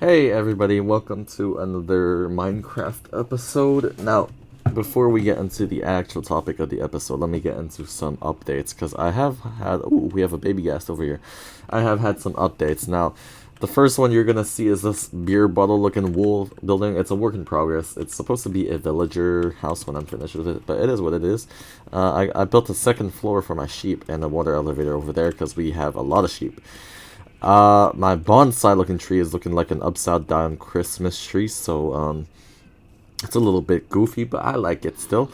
Hey everybody, welcome to another Minecraft episode. Now, before we get into the actual topic of the episode, let me get into some updates because I have had. Ooh, we have a baby guest over here. I have had some updates. Now, the first one you're gonna see is this beer bottle looking wool building. It's a work in progress. It's supposed to be a villager house when I'm finished with it, but it is what it is. I built a second floor for my sheep and a water elevator over there because we have a lot of sheep. My bonsai looking tree is looking like an upside down Christmas tree, so it's a little bit goofy, but I like it still.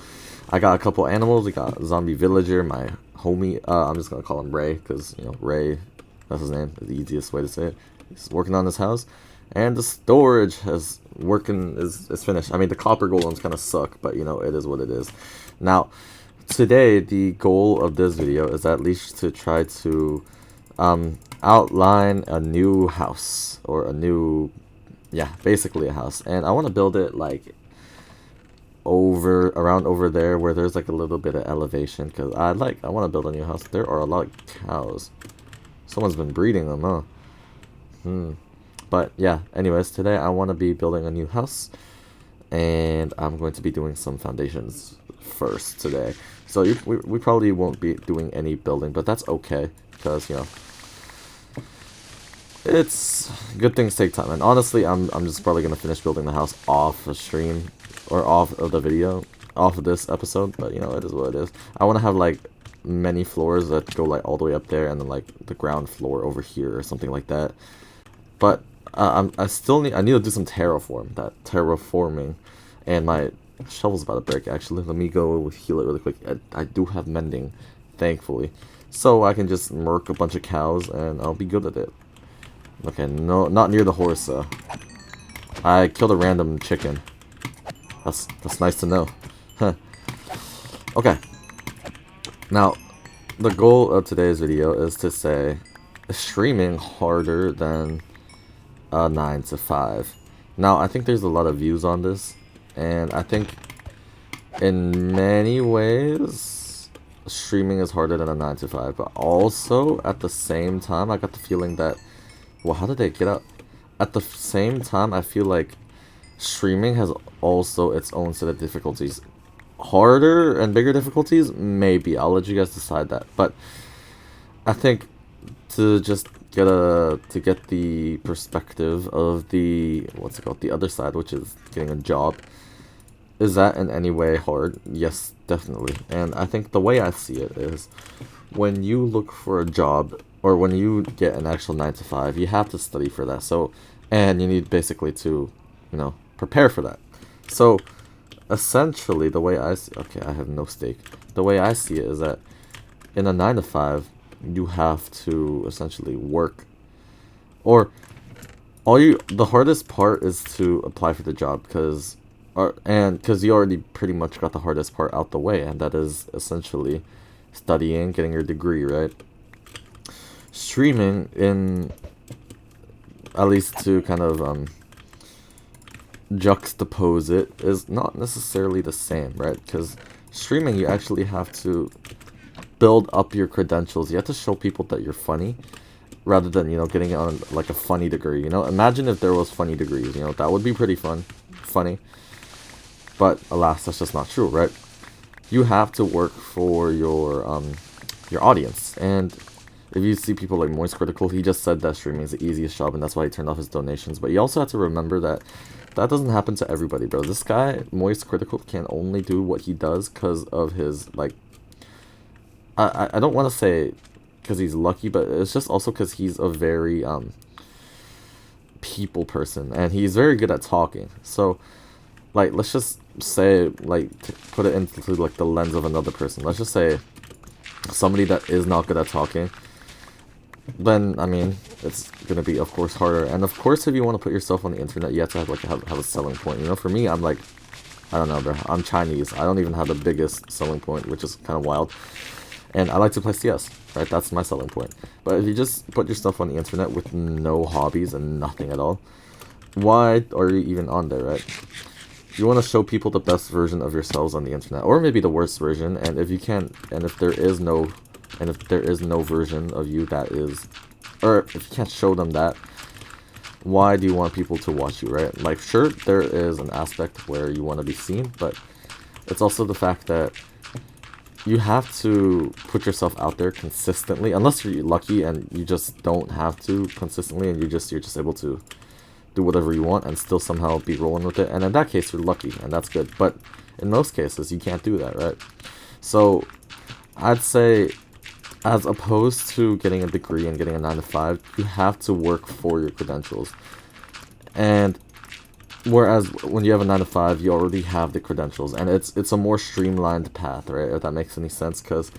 I got a couple animals. We got zombie villager, my homie. I'm just gonna call him Ray, because Ray, that's his name. The easiest way to say it. He's working on his house, and the storage is finished. I mean, the copper golems kind of suck, but it is what it is. Now, today the goal of this video is at least to try to outline a new house or a new, yeah, basically a house, and I want to build it like around over there where there's like a little bit of elevation because I want to build a new house. There are a lot of cows. Someone's been breeding them, huh? But yeah, anyways, today I want to be building a new house, and I'm going to be doing some foundations first today. So we probably won't be doing any building, but that's okay because it's good things take time. And honestly, I'm just probably gonna finish building the house off the stream or off of the video, off of this episode. But it is what it is. I want to have like many floors that go like all the way up there, and then like the ground floor over here or something like that. But I need to do some terraforming, and my shovel's about to break. Actually, let me go heal it really quick. I do have mending, thankfully, so I can just murk a bunch of cows and I'll be good at it. Okay, no, not near the horse. I killed a random chicken. That's nice to know. Huh. Okay. Now, the goal of today's video is to say, is streaming harder than 9 to 5? Now, I think there's a lot of views on this, and I think in many ways streaming is harder than a 9 to 5, but also at the same time I got the feeling that, well, how did they get up? At the same time, I feel like streaming has also its own set of difficulties. Harder and bigger difficulties? Maybe. I'll let you guys decide that. But I think to just get the perspective of the, what's it called, the other side, which is getting a job, is that in any way hard? Yes, definitely. And I think the way I see it is, when you look for a job, or when you get an actual 9 to 5, you have to study for that. So, and you need basically to, prepare for that. So, essentially, the way I see, okay, I have no stake. The way I see it is that in a 9 to 5, you have to essentially work, or the hardest part is to apply for the job because you already pretty much got the hardest part out the way, and that is essentially studying, getting your degree, right? Streaming, in at least to kind of juxtapose it, is not necessarily the same, right? Because streaming, you actually have to build up your credentials. You have to show people that you're funny, rather than getting it on like a funny degree. Imagine if there was funny degrees. That would be pretty funny. But alas, that's just not true, right? You have to work for your audience. And if you see people like Moist Critical, he just said that streaming is the easiest job, and that's why he turned off his donations. But you also have to remember that doesn't happen to everybody, bro. This guy, Moist Critical, can only do what he does because of his, like, I don't want to say because he's lucky, but it's just also because he's a very people person, and he's very good at talking. So, like, let's just say, like, to put it into like the lens of another person. Let's just say somebody that is not good at talking. Then, I mean, it's gonna be, of course, harder. And of course, if you want to put yourself on the internet, you have to have a selling point. For me, I'm like, I don't know, bro. I'm Chinese. I don't even have the biggest selling point, which is kind of wild. And I like to play CS, right? That's my selling point. But if you just put yourself on the internet with no hobbies and nothing at all, why are you even on there, right? You want to show people the best version of yourselves on the internet, or maybe the worst version. And if you can't, and if there is no version of you that is, or if you can't show them that, why do you want people to watch you, right? Like, sure, there is an aspect where you want to be seen, but it's also the fact that you have to put yourself out there consistently, unless you're lucky and you just don't have to consistently, and you're just able to do whatever you want and still somehow be rolling with it. And in that case, you're lucky, and that's good. But in most cases, you can't do that, right? So I'd say, as opposed to getting a degree and getting a 9 to 5, you have to work for your credentials. And whereas when you have a 9 to 5, you already have the credentials, and it's a more streamlined path, right? If that makes any sense, because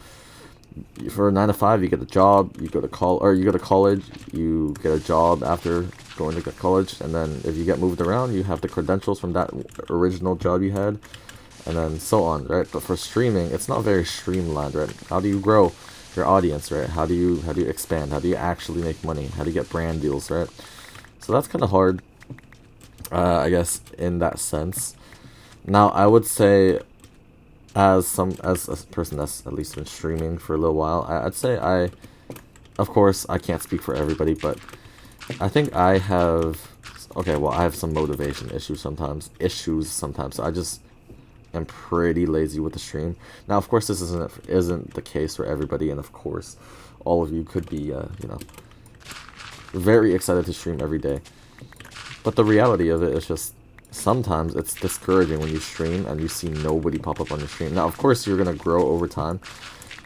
for a 9 to 5, you get a job, you go to college, you get a job after going to college, and then if you get moved around, you have the credentials from that original job you had, and then so on, right? But for streaming, it's not very streamlined, right? How do you grow your audience, right? How do you expand? How do you actually make money? How do you get brand deals, right? So that's kind of hard, I guess, in that sense. Now, I would say, as a person that's at least been streaming for a little while, I'd say of course, I can't speak for everybody, but I think I have, okay, well, I have some motivation issues sometimes, so I just am pretty lazy with the stream. Now, of course, this isn't the case for everybody, and of course, all of you could be, very excited to stream every day. But the reality of it is just, sometimes it's discouraging when you stream and you see nobody pop up on your stream. Now, of course, you're gonna grow over time,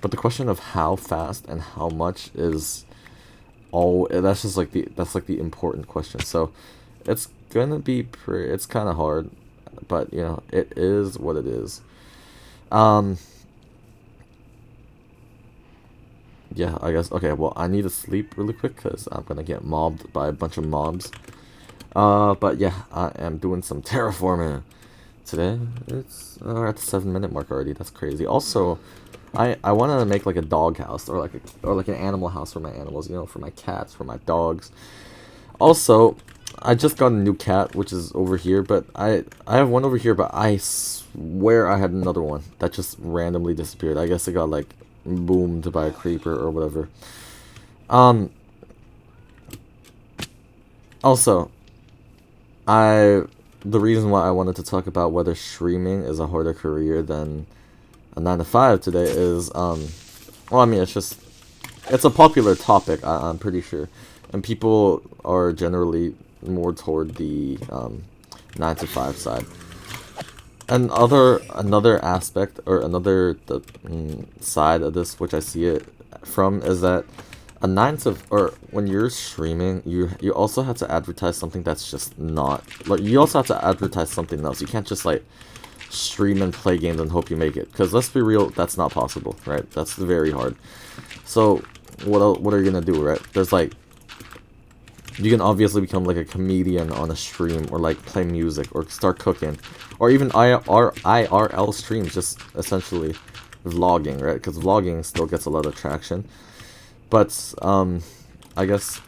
but the question of how fast and how much is that's just like the important question. So it's gonna be it's kind of hard, but you know, it is what it is. Yeah, I guess. Okay, well, I need to sleep really quick because I'm gonna get mobbed by a bunch of mobs. But yeah, I am doing some terraforming today. It's at the 7-minute mark already. That's crazy. Also, I want to make like a dog house, or like an animal house for my animals. You know, for my cats, for my dogs. Also, I just got a new cat, which is over here. But I have one over here, but I swear I had another one that just randomly disappeared. I guess it got like boomed by a creeper or whatever. Also, the reason why I wanted to talk about whether streaming is a harder career than a 9 to 5 today is, well, I mean, it's a popular topic, I'm pretty sure, and people are generally more toward the 9 to 5 side. Another aspect, or another side of this, which I see it from, is that when you're streaming, you also have to advertise something that's just not, like, you also have to advertise something else. You can't just like stream and play games and hope you make it, because let's be real, that's not possible, right? That's very hard. So what are you gonna do, right? There's like, you can obviously become like a comedian on a stream, or like play music, or start cooking, or even IRL streams, just essentially vlogging, right? Because vlogging still gets a lot of traction. But, I guess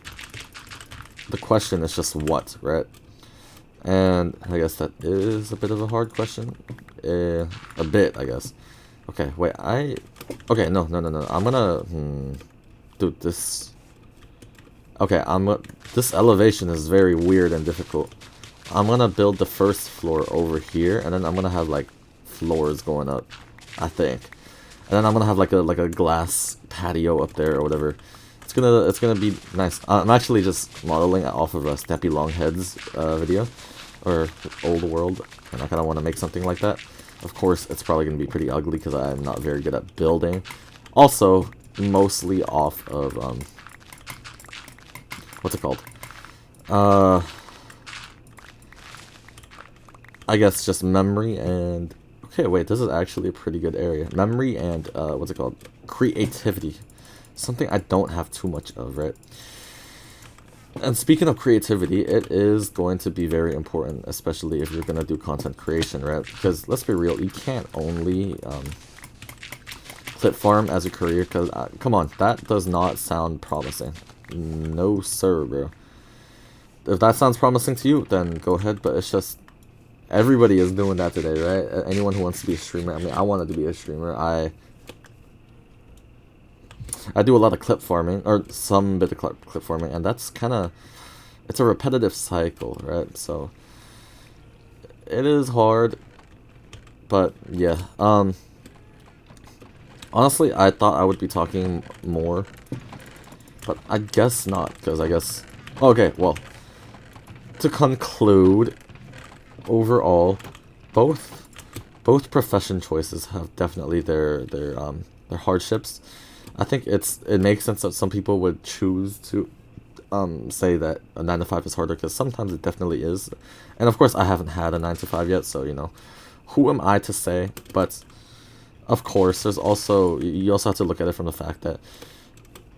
the question is just what, right? And I guess that is a bit of a hard question. A bit, I guess. Okay, wait, okay, no. I'm gonna, do this. Okay, this elevation is very weird and difficult. I'm gonna build the first floor over here, and then I'm gonna have, like, floors going up, I think. And then I'm gonna have like a glass patio up there or whatever. It's gonna be nice. I'm actually just modeling off of a Steppy Longhead's video, or Old World, and I kind of want to make something like that. Of course, it's probably gonna be pretty ugly because I'm not very good at building. Also, mostly off of what's it called? I guess just memory and. Okay, wait, this is actually a pretty good area. Memory and, what's it called? Creativity. Something I don't have too much of, right? And speaking of creativity, it is going to be very important, especially if you're going to do content creation, right? Because, let's be real, you can't only, clip farm as a career, because, come on, that does not sound promising. No, sir, bro. If that sounds promising to you, then go ahead, but it's just... Everybody is doing that today, right? Anyone who wants to be a streamer. I mean, I wanted to be a streamer. I do a lot of clip farming, or some bit of clip farming, and that's kind of it's a repetitive cycle, right? So it is hard, but yeah. Honestly, I thought I would be talking more, but I guess not, because I guess... Okay, well, to conclude, overall, both profession choices have definitely their hardships. I think it makes sense that some people would choose to say that a 9 to 5 is harder, because sometimes it definitely is. And of course, I haven't had a 9 to 5 yet, so you know, who am I to say? But of course, you also have to look at it from the fact that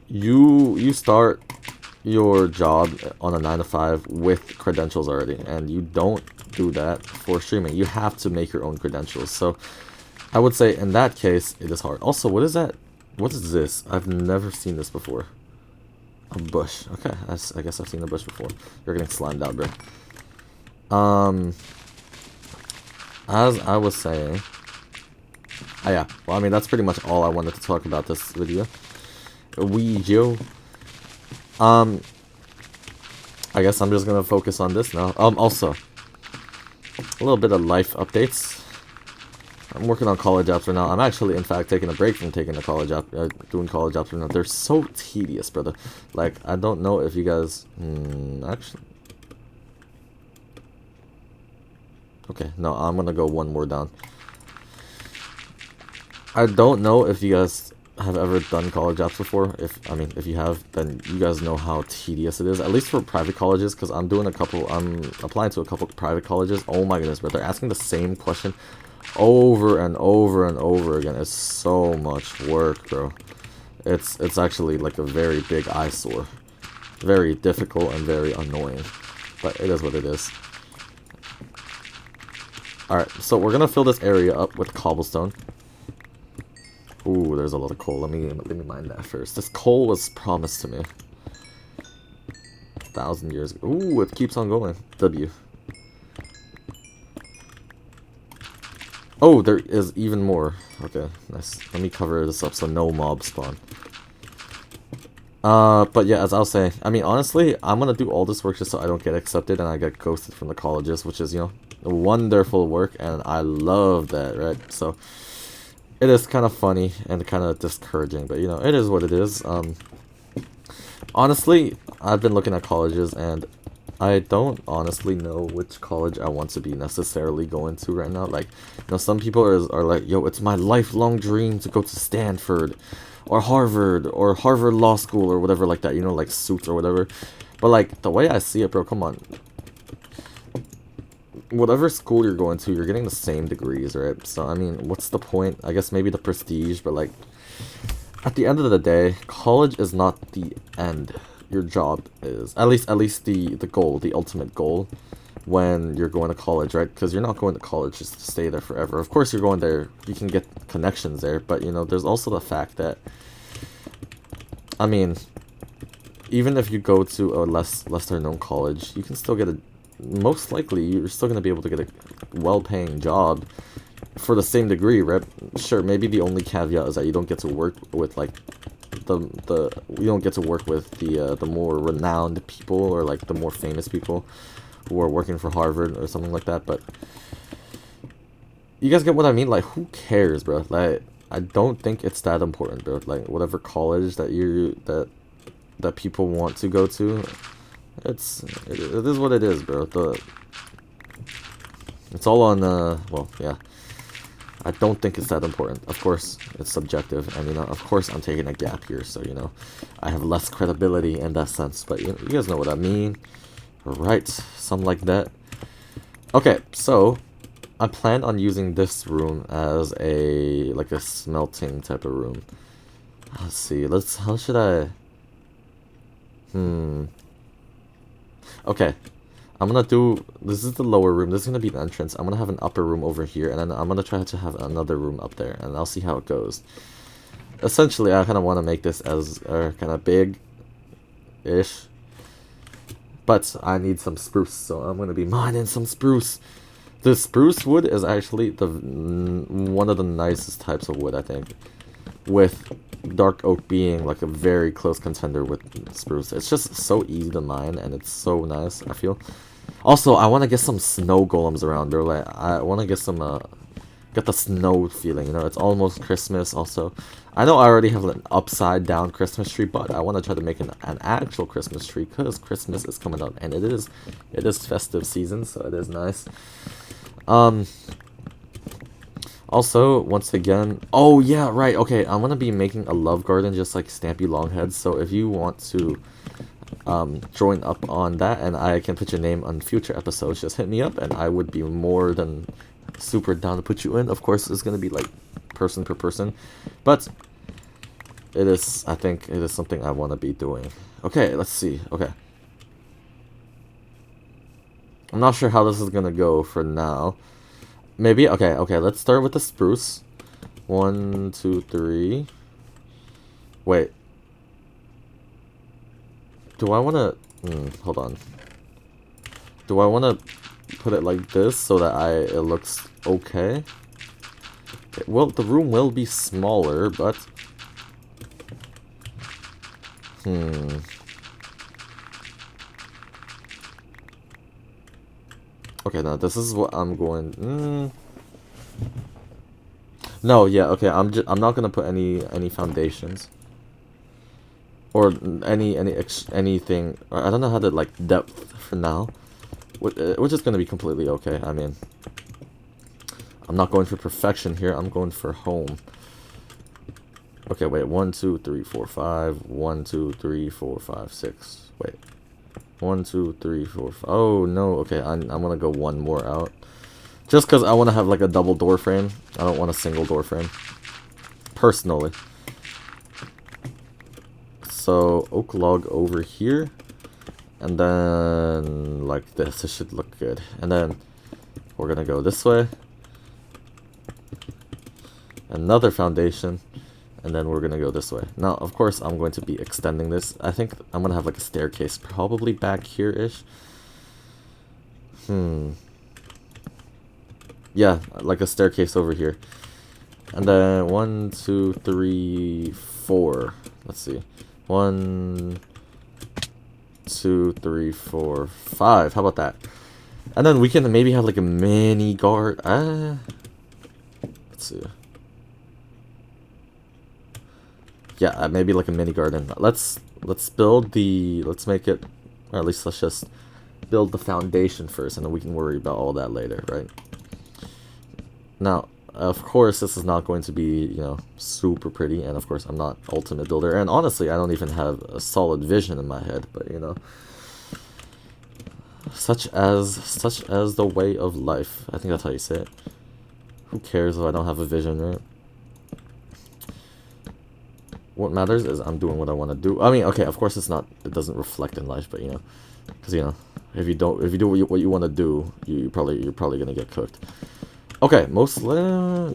you start your job on a 9 to 5 with credentials already, and you don't do that for streaming. You have to make your own credentials. So I would say in that case it is hard. Also, what is that? What is this? I've never seen this before. A bush. Okay, I guess I've seen a bush before. You're getting slimed out, bro. As I was saying, yeah, well, I mean, that's pretty much all I wanted to talk about this video. Ouija. I guess I'm just gonna focus on this now. Also, a little bit of life updates. I'm working on college apps right now. I'm actually, in fact, taking a break from taking the college app, doing college apps right now. They're so tedious, brother. Like, I don't know if you guys, actually. Okay, no, I'm gonna go one more down. I don't know if you guys have ever done college apps before. If you have, then you guys know how tedious it is, at least for private colleges, because I'm applying to a couple private colleges. Oh my goodness, but they're asking the same question over and over and over again. It's so much work, bro. It's actually like a very big eyesore. Very difficult and very annoying, but it is what it is. Alright, so we're gonna fill this area up with cobblestone. Ooh, there's a lot of coal. Let me mine that first. This coal was promised to me 1,000 years ago. Ooh, it keeps on going. W. Oh, there is even more. Okay, nice. Let me cover this up so no mobs spawn. But yeah, as I was saying, I mean, honestly, I'm gonna do all this work just so I don't get accepted and I get ghosted from the colleges, which is, you know, wonderful work, and I love that, right? So it is kind of funny and kind of discouraging, but you know, it is what it is. Honestly, I've been looking at colleges, and I don't honestly know which college I want to be necessarily going to right now. Like, you know, some people are like, yo, it's my lifelong dream to go to Stanford, or Harvard Law School, or whatever like that, you know, like suits or whatever. But like, the way I see it, bro, come on. Whatever school you're going to, you're getting the same degrees, right? So, I mean, what's the point? I guess maybe the prestige, but like, at the end of the day, college is not the end. Your job is. At least the goal, the ultimate goal, when you're going to college, right? Because you're not going to college just to stay there forever. Of course, you're going there, you can get connections there, but, you know, there's also the fact that, I mean, even if you go to a lesser known college, you can still get most likely, you're still going to be able to get a well-paying job for the same degree, right? Sure, maybe the only caveat is that you don't get to work with, like, you don't get to work with the more renowned people, or, like, the more famous people who are working for Harvard or something like that, but you guys get what I mean? Like, who cares, bro? Like, I don't think it's that important, bro. Like, whatever college that that people want to go to, it is what it is, bro. It's all on, well, yeah. I don't think it's that important. Of course, it's subjective, and, you know, of course I'm taking a gap here, so, you know, I have less credibility in that sense, but you guys know what I mean. Right, something like that. Okay, so I plan on using this room as like a smelting type of room. Let's see, how should I... Okay, I'm gonna do... This is the lower room. This is gonna be the entrance. I'm gonna have an upper room over here, and then I'm gonna try to have another room up there, and I'll see how it goes. Essentially, I kind of want to make this as kind of big-ish. But I need some spruce, so I'm gonna be mining some spruce. The spruce wood is actually one of the nicest types of wood, I think. with dark oak being like a very close contender with spruce. It's just so easy to mine, and it's so nice, I feel. Also, I want to get some snow golems around, bro. Like, I want to get some, get the snow feeling, you know? It's almost Christmas, also. I know I already have an upside-down Christmas tree, but I want to try to make an actual Christmas tree, because Christmas is coming up, and it is festive season, so it is nice. Also, once again, oh yeah, right, okay, I'm gonna be making a love garden just like Stampy Longhead, so if you want to join up on that and I can put your name on future episodes, just hit me up and I would be more than super down to put you in. Of course, it's gonna be like person per person, but it is, I think it is something I want to be doing. Okay, let's see. Okay, I'm not sure how this is gonna go for now. Maybe, okay, let's start with the spruce. 1, 2, 3. Wait. Do I want to... hold on. Do I want to put it like this so that it looks okay? Well, the room will be smaller, but... Okay, now this is what I'm going... No, yeah, okay, I'm not gonna put any foundations. Or anything... I don't know how to, like, depth for now. Which is gonna be completely okay, I mean... I'm not going for perfection here, I'm going for home. Okay, wait, 1, 2, 3, 4, 5. 1, 2, 3, 4, 5, 6. Wait. 1, 2, 3, 4, 5. Oh, no, okay, I'm gonna go one more out. Just because I want to have, like, a double door frame. I don't want a single door frame. Personally. So, oak log over here. And then, like this. It should look good. And then, we're gonna go this way. Another foundation. And then we're gonna go this way. Now, of course, I'm going to be extending this. I think I'm gonna have, like, a staircase probably back here-ish. Yeah, like a staircase over here. And then 1, 2, 3, 4. Let's see. 1, 2, 3, 4, 5. How about that? And then we can maybe have like a mini guard. Let's see. Yeah, maybe like a mini garden. Let's build the. Let's make it, or at least let's just build the foundation first, and then we can worry about all that later, right? Now, of course, this is not going to be, you know, super pretty, and of course, I'm not ultimate builder, and honestly, I don't even have a solid vision in my head, but, you know, such as the way of life. I think that's how you say it. Who cares if I don't have a vision, right? What matters is I'm doing what I want to do. I mean, okay, of course, it doesn't reflect in life, but, you know, because, you know, if you do what you want to do, you're probably gonna get cooked. Okay,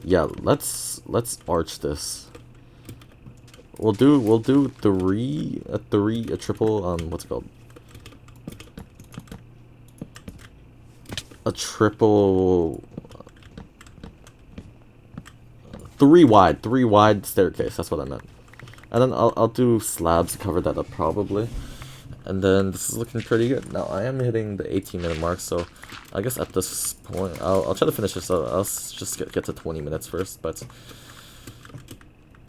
yeah, let's arch this. We'll do a triple, what's it called? A triple 3 wide staircase, that's what I meant. And then I'll do slabs to cover that up probably. And then this is looking pretty good. Now I am hitting the 18-minute mark, so I guess at this point I'll try to finish this. I'll just get to 20 minutes first, but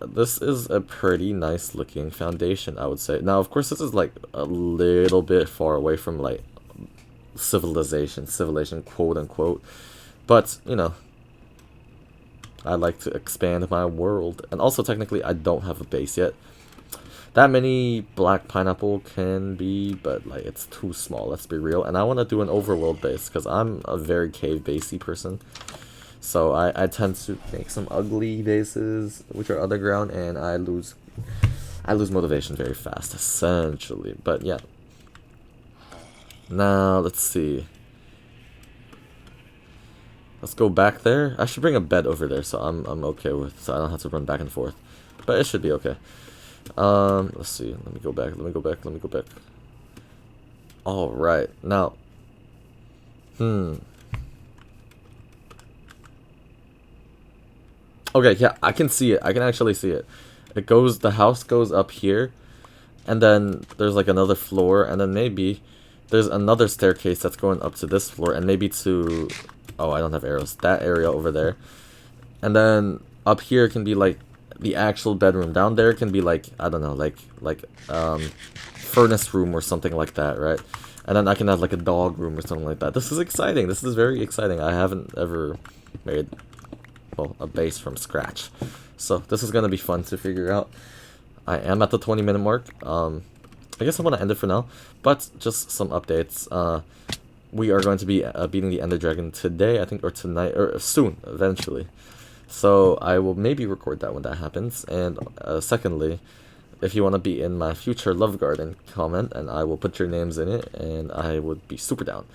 this is a pretty nice looking foundation, I would say. Now, of course, this is like a little bit far away from like civilization, quote unquote, but you know, I like to expand my world, and also technically I don't have a base yet. That many black pineapple can be, but like it's too small, let's be real. And I want to do an overworld base because I'm a very cave basey person. So I tend to make some ugly bases which are underground, and I lose motivation very fast, essentially. But yeah. Now let's see. Let's go back there. I should bring a bed over there, so I'm okay with, so I don't have to run back and forth. But it should be okay. Let's see. Let me go back. All right. Now, Okay, yeah, I can see it. I can actually see it. The house goes up here, and then there's like another floor, and then maybe there's another staircase that's going up to this floor, and maybe to, oh, I don't have arrows, that area over there. And then up here can be like the actual bedroom. Down there can be like, I don't know, furnace room or something like that, right? And then I can have like a dog room or something like that. This is exciting. This is very exciting. I haven't ever made, well, a base from scratch. So this is gonna be fun to figure out. I am at the 20-minute mark. I guess I'm gonna end it for now. But just some updates. We are going to be beating the Ender Dragon today, I think, or tonight, or soon, eventually. So I will maybe record that when that happens. And secondly, if you want to be in my future Love Garden, comment, and I will put your names in it, and I would be super down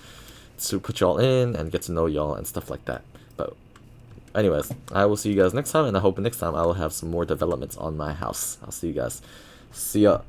to put y'all in and get to know y'all and stuff like that. But anyways, I will see you guys next time, and I hope next time I will have some more developments on my house. I'll see you guys. See ya.